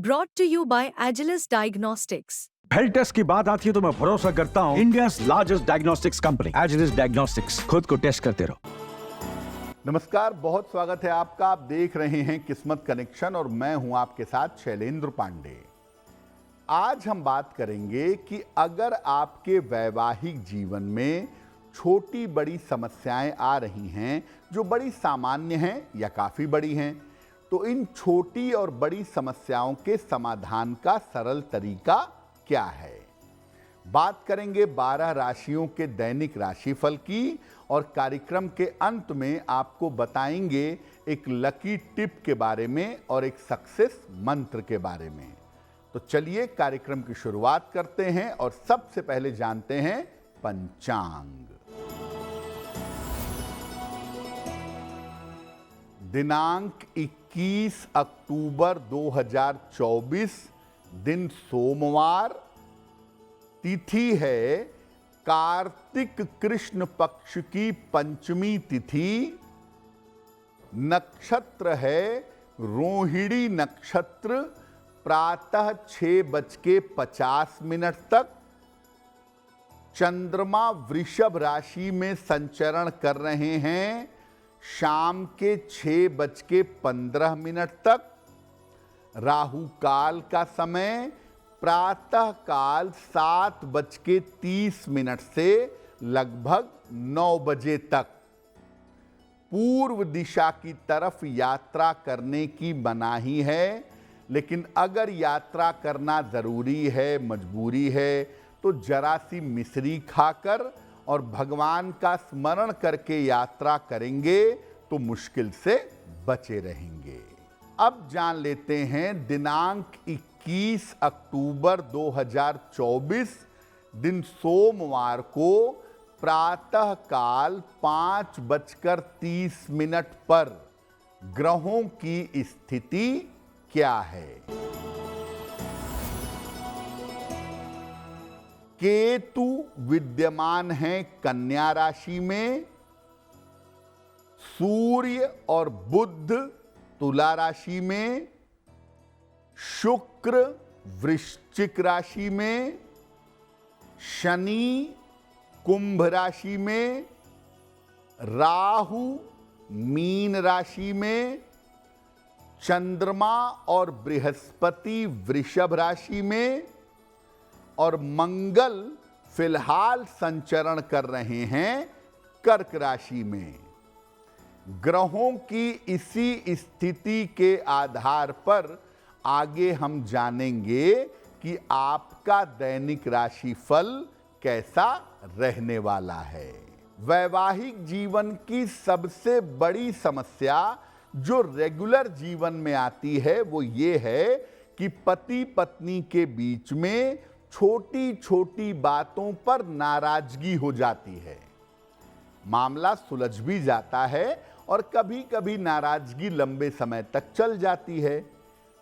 Brought to you by Agilus Diagnostics. Health test की बात आती है तो मैं भरोसा करता हूँ India's largest diagnostics company Agilus diagnostics. खुद को टेस्ट करते रहो। नमस्कार, बहुत स्वागत है आपका। आप देख रहे हैं किस्मत कनेक्शन और मैं हूं आपके साथ शैलेंद्र पांडे। आज हम बात करेंगे कि अगर आपके वैवाहिक जीवन में छोटी बड़ी समस्याएं आ रही हैं जो बड़ी सामान्य हैं या काफ़ी बड़ी हैं, तो इन छोटी और बड़ी समस्याओं के समाधान का सरल तरीका क्या है। बात करेंगे 12 राशियों के दैनिक राशिफल की और कार्यक्रम के अंत में आपको बताएंगे एक लकी टिप के बारे में और एक सक्सेस मंत्र के बारे में। तो चलिए कार्यक्रम की शुरुआत करते हैं और सबसे पहले जानते हैं पंचांग। दिनांक 21 अक्टूबर 2024, दिन सोमवार, तिथि है कार्तिक कृष्ण पक्ष की पंचमी तिथि, नक्षत्र है रोहिणी नक्षत्र, प्रातः 6:50 तक। चंद्रमा वृषभ राशि में संचरण कर रहे हैं शाम के 6:15 तक। राहु काल का समय प्रातः काल 7:30 से लगभग 9 बजे तक। पूर्व दिशा की तरफ यात्रा करने की मनाही है, लेकिन अगर यात्रा करना जरूरी है, मजबूरी है, तो जरा सी मिश्री खाकर और भगवान का स्मरण करके यात्रा करेंगे तो मुश्किल से बचे रहेंगे। अब जान लेते हैं दिनांक 21 अक्टूबर 2024, दिन सोमवार को प्रातः काल 5:30 पर ग्रहों की स्थिति क्या है। केतु विद्यमान है कन्या राशि में, सूर्य और बुध तुला राशि में, शुक्र वृश्चिक राशि में, शनि कुंभ राशि में, राहु मीन राशि में, चंद्रमा और बृहस्पति वृषभ राशि में और मंगल फिलहाल संचरण कर रहे हैं कर्क राशि में। ग्रहों की इसी स्थिति के आधार पर आगे हम जानेंगे कि आपका दैनिक राशिफल कैसा रहने वाला है। वैवाहिक जीवन की सबसे बड़ी समस्या जो रेगुलर जीवन में आती है वो ये है कि पति पत्नी के बीच में छोटी छोटी बातों पर नाराजगी हो जाती है। मामला सुलझ भी जाता है और कभी कभी नाराजगी लंबे समय तक चल जाती है।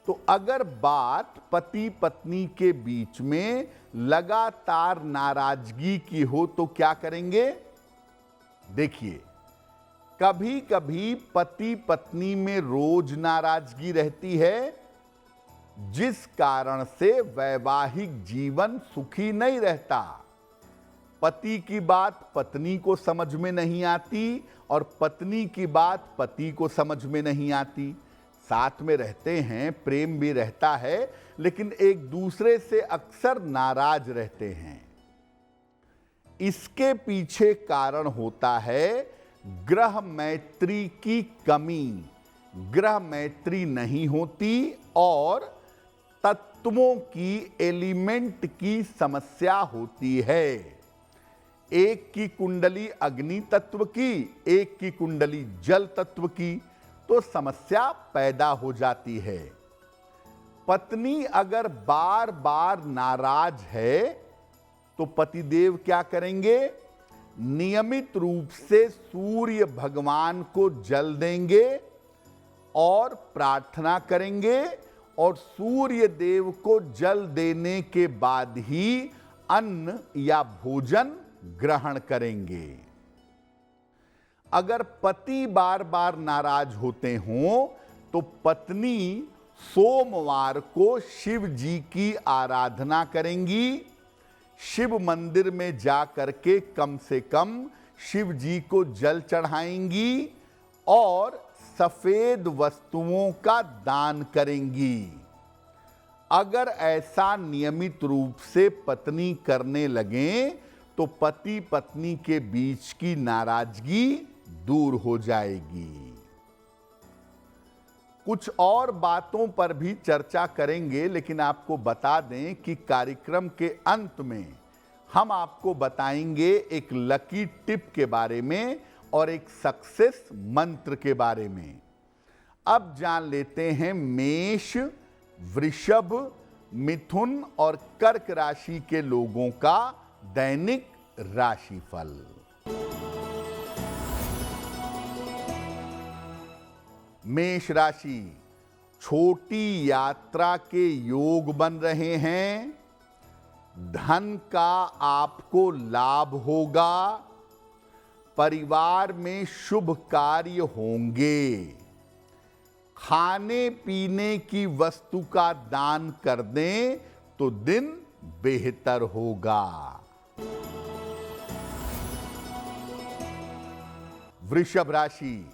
तो अगर बात पति पत्नी के बीच में लगातार नाराजगी की हो तो क्या करेंगे। देखिए, कभी कभी पति पत्नी में रोज नाराजगी रहती है, जिस कारण से वैवाहिक जीवन सुखी नहीं रहता। पति की बात पत्नी को समझ में नहीं आती और पत्नी की बात पति को समझ में नहीं आती। साथ में रहते हैं, प्रेम भी रहता है, लेकिन एक दूसरे से अक्सर नाराज रहते हैं। इसके पीछे कारण होता है ग्रह मैत्री की कमी। ग्रह मैत्री नहीं होती और तत्वों की, एलिमेंट की समस्या होती है। एक की कुंडली अग्नि तत्व की, एक की कुंडली जल तत्व की, तो समस्या पैदा हो जाती है। पत्नी अगर बार बार नाराज है तो पतिदेव क्या करेंगे, नियमित रूप से सूर्य भगवान को जल देंगे और प्रार्थना करेंगे और सूर्य देव को जल देने के बाद ही अन्न या भोजन ग्रहण करेंगे। अगर पति बार बार नाराज होते हों तो पत्नी सोमवार को शिव जी की आराधना करेंगी। शिव मंदिर में जा करके कम से कम शिव जी को जल चढ़ाएंगी और सफेद वस्तुओं का दान करेंगी। अगर ऐसा नियमित रूप से पत्नी करने लगें तो पति पत्नी के बीच की नाराजगी दूर हो जाएगी। कुछ और बातों पर भी चर्चा करेंगे, लेकिन आपको बता दें कि कार्यक्रम के अंत में हम आपको बताएंगे एक लकी टिप के बारे में और एक सक्सेस मंत्र के बारे में। अब जान लेते हैं मेष, वृषभ, मिथुन और कर्क राशि के लोगों का दैनिक राशिफल। मेष राशि, छोटी यात्रा के योग बन रहे हैं। धन का आपको लाभ होगा। परिवार में शुभ कार्य होंगे। खाने पीने की वस्तु का दान कर दें तो दिन बेहतर होगा। वृषभ राशि,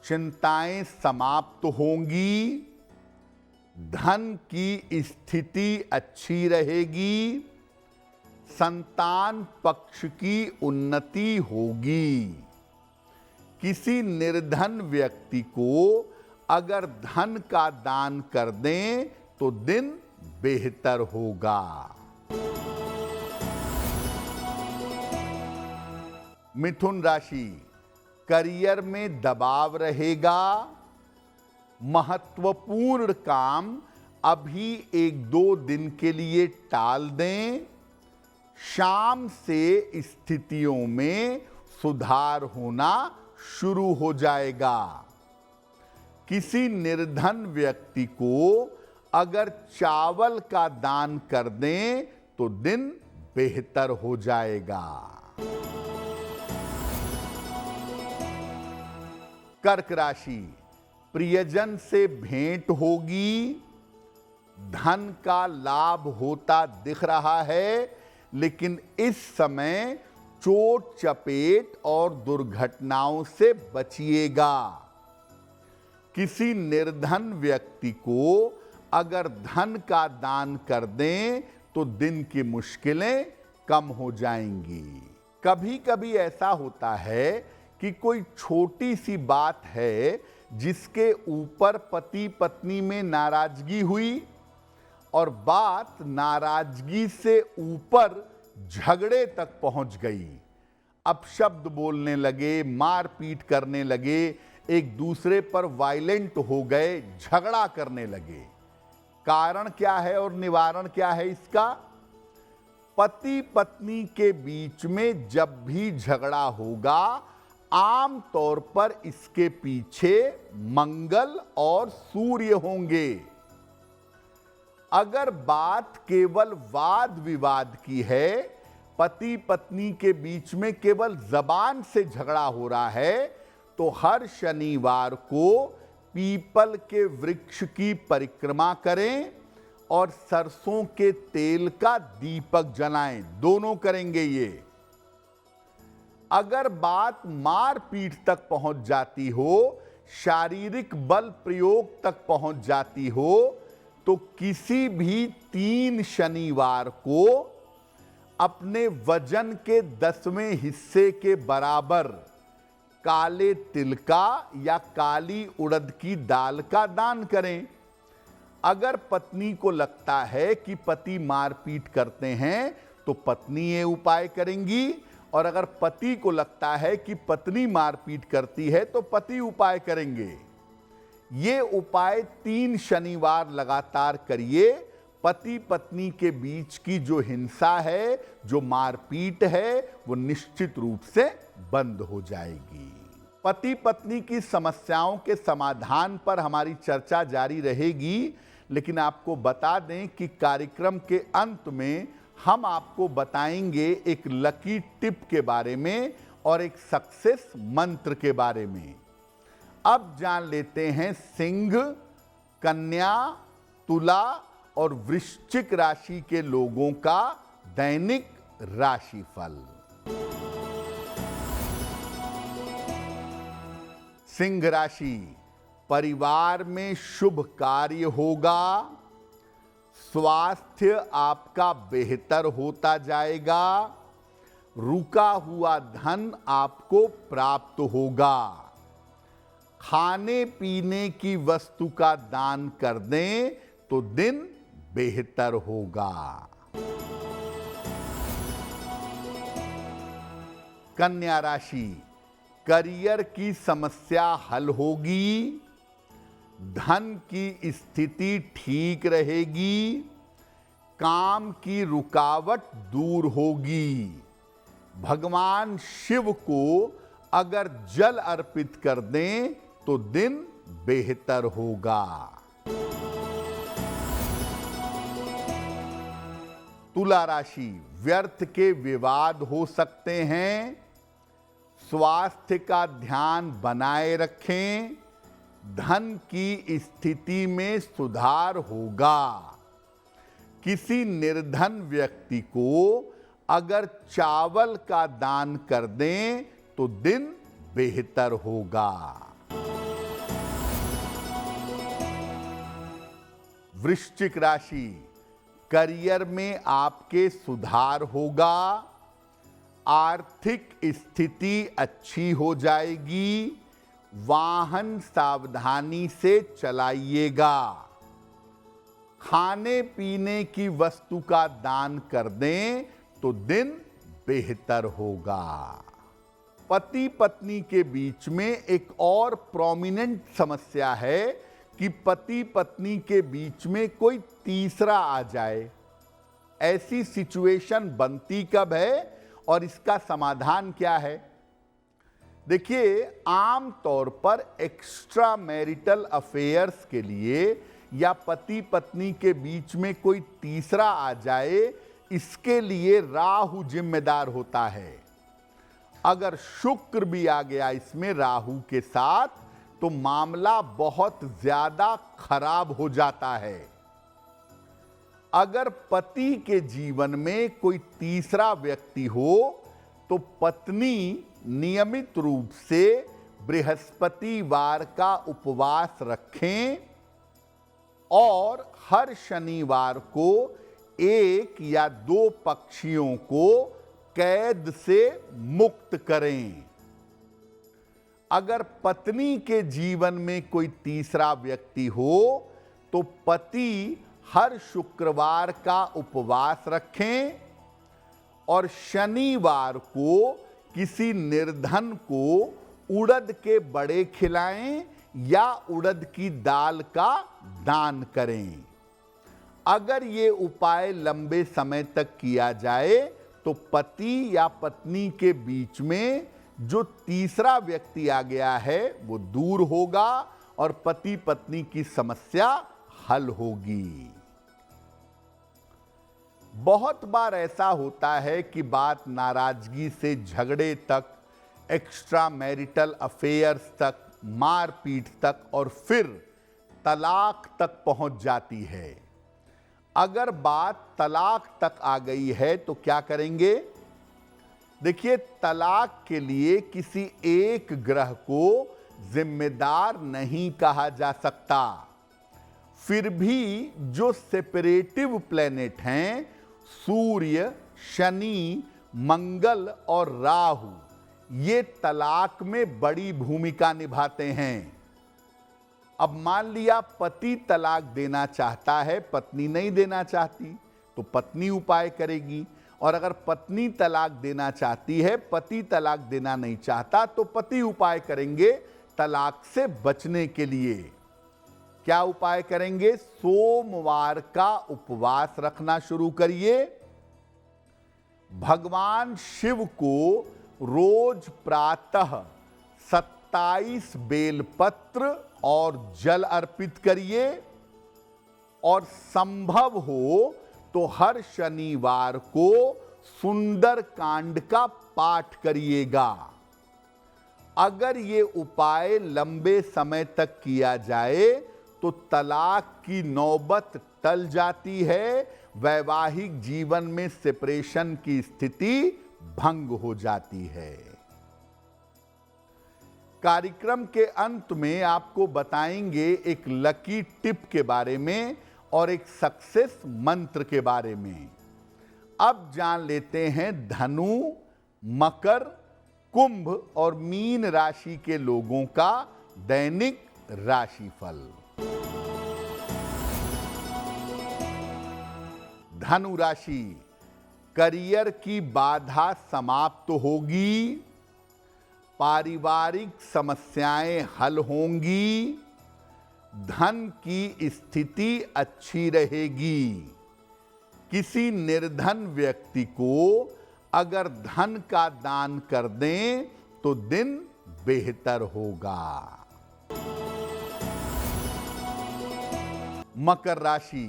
चिंताएं समाप्त होंगी। धन की स्थिति अच्छी रहेगी। संतान पक्ष की उन्नति होगी। किसी निर्धन व्यक्ति को अगर धन का दान कर दें तो दिन बेहतर होगा। मिथुन राशि, करियर में दबाव रहेगा। महत्वपूर्ण काम अभी 1-2 दिन के लिए टाल दें। शाम से स्थितियों में सुधार होना शुरू हो जाएगा। किसी निर्धन व्यक्ति को अगर चावल का दान कर दें तो दिन बेहतर हो जाएगा। कर्क राशि, प्रियजन से भेंट होगी। धन का लाभ होता दिख रहा है, लेकिन इस समय चोट चपेट और दुर्घटनाओं से बचिएगा। किसी निर्धन व्यक्ति को अगर धन का दान कर दें तो दिन की मुश्किलें कम हो जाएंगी। कभी कभी ऐसा होता है कि कोई छोटी सी बात है जिसके ऊपर पति पत्नी में नाराजगी हुई और बात नाराजगी से ऊपर झगड़े तक पहुंच गई। अपशब्द बोलने लगे, मारपीट करने लगे, एक दूसरे पर वायलेंट हो गए, झगड़ा करने लगे। कारण क्या है और निवारण क्या है इसका? पति पत्नी के बीच में जब भी झगड़ा होगा, आम तौर पर इसके पीछे मंगल और सूर्य होंगे। अगर बात केवल वाद विवाद की है, पति पत्नी के बीच में केवल जबान से झगड़ा हो रहा है, तो हर शनिवार को पीपल के वृक्ष की परिक्रमा करें और सरसों के तेल का दीपक जलाएं। दोनों करेंगे ये। अगर बात मारपीट तक पहुंच जाती हो, शारीरिक बल प्रयोग तक पहुंच जाती हो, तो किसी भी 3 शनिवार को अपने वजन के 10वें हिस्से के बराबर काले तिल का या काली उड़द की दाल का दान करें। अगर पत्नी को लगता है कि पति मारपीट करते हैं तो पत्नी ये उपाय करेंगी, और अगर पति को लगता है कि पत्नी मारपीट करती है तो पति उपाय करेंगे। ये उपाय 3 शनिवार लगातार करिए। पति पत्नी के बीच की जो हिंसा है, जो मारपीट है, वो निश्चित रूप से बंद हो जाएगी। पति पत्नी की समस्याओं के समाधान पर हमारी चर्चा जारी रहेगी, लेकिन आपको बता दें कि कार्यक्रम के अंत में हम आपको बताएंगे एक लकी टिप के बारे में और एक सक्सेस मंत्र के बारे में। अब जान लेते हैं सिंह, कन्या, तुला और वृश्चिक राशि के लोगों का दैनिक राशिफल। सिंह राशि, परिवार में शुभ कार्य होगा, स्वास्थ्य आपका बेहतर होता जाएगा, रुका हुआ धन आपको प्राप्त होगा। खाने पीने की वस्तु का दान कर दें तो दिन बेहतर होगा। कन्या राशि, करियर की समस्या हल होगी, धन की स्थिति ठीक रहेगी, काम की रुकावट दूर होगी। भगवान शिव को अगर जल अर्पित कर दें तो दिन बेहतर होगा। तुला राशि, व्यर्थ के विवाद हो सकते हैं, स्वास्थ्य का ध्यान बनाए रखें, धन की स्थिति में सुधार होगा। किसी निर्धन व्यक्ति को अगर चावल का दान कर दें तो दिन बेहतर होगा। वृश्चिक राशि, करियर में आपके सुधार होगा, आर्थिक स्थिति अच्छी हो जाएगी, वाहन सावधानी से चलाइएगा। खाने पीने की वस्तु का दान कर दें तो दिन बेहतर होगा। पति पत्नी के बीच में एक और प्रोमिनेंट समस्या है कि पति पत्नी के बीच में कोई तीसरा आ जाए। ऐसी सिचुएशन बनती कब है और इसका समाधान क्या है? देखिए, आम तौर पर एक्स्ट्रा मैरिटल अफेयर्स के लिए या पति पत्नी के बीच में कोई तीसरा आ जाए, इसके लिए राहु जिम्मेदार होता है। अगर शुक्र भी आ गया इसमें राहु के साथ तो मामला बहुत ज्यादा खराब हो जाता है। अगर पति के जीवन में कोई तीसरा व्यक्ति हो तो पत्नी नियमित रूप से बृहस्पतिवार का उपवास रखें और हर शनिवार को 1 या 2 पक्षियों को कैद से मुक्त करें। अगर पत्नी के जीवन में कोई तीसरा व्यक्ति हो तो पति हर शुक्रवार का उपवास रखें और शनिवार को किसी निर्धन को उड़द के बड़े खिलाएं या उड़द की दाल का दान करें। अगर ये उपाय लंबे समय तक किया जाए तो पति या पत्नी के बीच में जो तीसरा व्यक्ति आ गया है वो दूर होगा और पति पत्नी की समस्या हल होगी। बहुत बार ऐसा होता है कि बात नाराजगी से झगड़े तक, एक्स्ट्रा मैरिटल अफेयर्स तक, मारपीट तक और फिर तलाक तक पहुंच जाती है। अगर बात तलाक तक आ गई है तो क्या करेंगे? देखिए, तलाक के लिए किसी एक ग्रह को जिम्मेदार नहीं कहा जा सकता। फिर भी जो सेपरेटिव प्लेनेट हैं, सूर्य, शनि, मंगल और राहु, ये तलाक में बड़ी भूमिका निभाते हैं। अब मान लिया पति तलाक देना चाहता है, पत्नी नहीं देना चाहती, तो पत्नी उपाय करेगी। और अगर पत्नी तलाक देना चाहती है, पति तलाक देना नहीं चाहता, तो पति उपाय करेंगे तलाक से बचने के लिए। क्या उपाय करेंगे? सोमवार का उपवास रखना शुरू करिए। भगवान शिव को रोज प्रातः 27 बेलपत्र और जल अर्पित करिए और संभव हो तो हर शनिवार को सुंदर कांड का पाठ करिएगा। अगर ये उपाय लंबे समय तक किया जाए तो तलाक की नौबत टल जाती है, वैवाहिक जीवन में सेपरेशन की स्थिति भंग हो जाती है। कार्यक्रम के अंत में आपको बताएंगे एक लकी टिप के बारे में और एक सक्सेस मंत्र के बारे में। अब जान लेते हैं धनु, मकर, कुंभ और मीन राशि के लोगों का दैनिक राशिफल। धनु राशि, करियर की बाधा समाप्त होगी, पारिवारिक समस्याएं हल होंगी, धन की स्थिति अच्छी रहेगी। किसी निर्धन व्यक्ति को अगर धन का दान कर दें तो दिन बेहतर होगा। मकर राशि,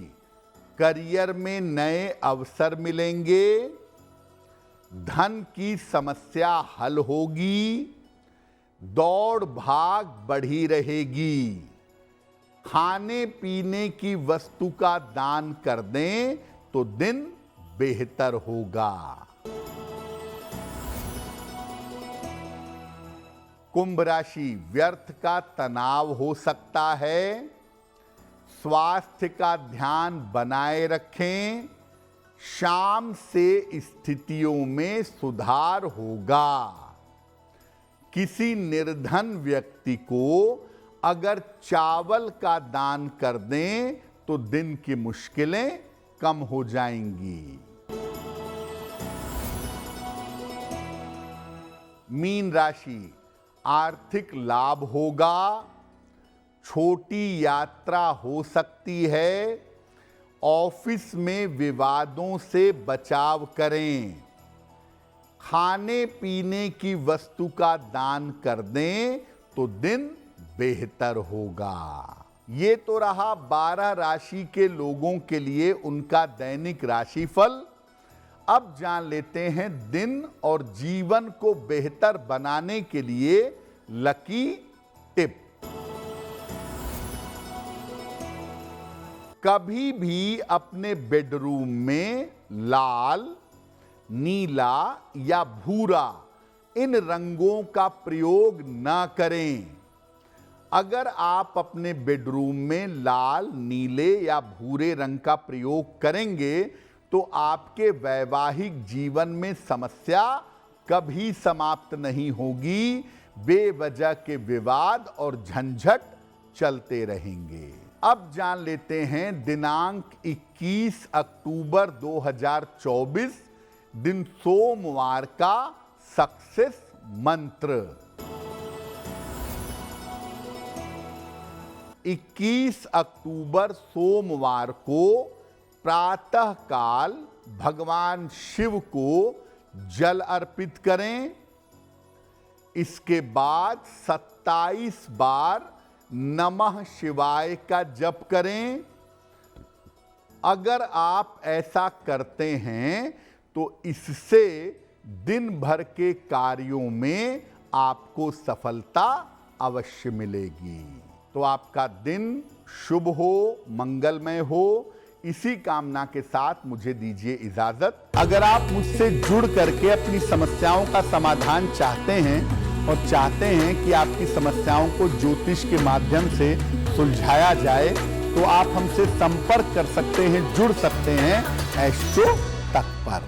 करियर में नए अवसर मिलेंगे, धन की समस्या हल होगी, दौड़ भाग बढ़ी रहेगी। खाने पीने की वस्तु का दान कर दें तो दिन बेहतर होगा। कुंभ राशि, व्यर्थ का तनाव हो सकता है, स्वास्थ्य का ध्यान बनाए रखें, शाम से स्थितियों में सुधार होगा। किसी निर्धन व्यक्ति को अगर चावल का दान कर दें तो दिन की मुश्किलें कम हो जाएंगी। मीन राशि, आर्थिक लाभ होगा, छोटी यात्रा हो सकती है, ऑफिस में विवादों से बचाव करें, खाने पीने की वस्तु का दान कर दें तो दिन बेहतर होगा। ये तो रहा 12 राशि के लोगों के लिए उनका दैनिक राशिफल। अब जान लेते हैं दिन और जीवन को बेहतर बनाने के लिए लकी टिप। कभी भी अपने बेडरूम में लाल, नीला या भूरा इन रंगों का प्रयोग न करें। अगर आप अपने बेडरूम में लाल, नीले या भूरे रंग का प्रयोग करेंगे तो आपके वैवाहिक जीवन में समस्या कभी समाप्त नहीं होगी। बेवजह के विवाद और झंझट चलते रहेंगे। अब जान लेते हैं दिनांक 21 अक्टूबर 2024 दिन सोमवार का सक्सेस मंत्र। 21 अक्टूबर सोमवार को प्रातः काल भगवान शिव को जल अर्पित करें। इसके बाद 27 बार नमः शिवाय का जप करें। अगर आप ऐसा करते हैं तो इससे दिन भर के कार्यों में आपको सफलता अवश्य मिलेगी। तो आपका दिन शुभ हो, मंगलमय हो, इसी कामना के साथ मुझे दीजिए इजाजत। अगर आप मुझसे जुड़ करके अपनी समस्याओं का समाधान चाहते हैं और चाहते हैं कि आपकी समस्याओं को ज्योतिष के माध्यम से सुलझाया जाए तो आप हमसे संपर्क कर सकते हैं, जुड़ सकते हैं एस्ट्रो तक पर।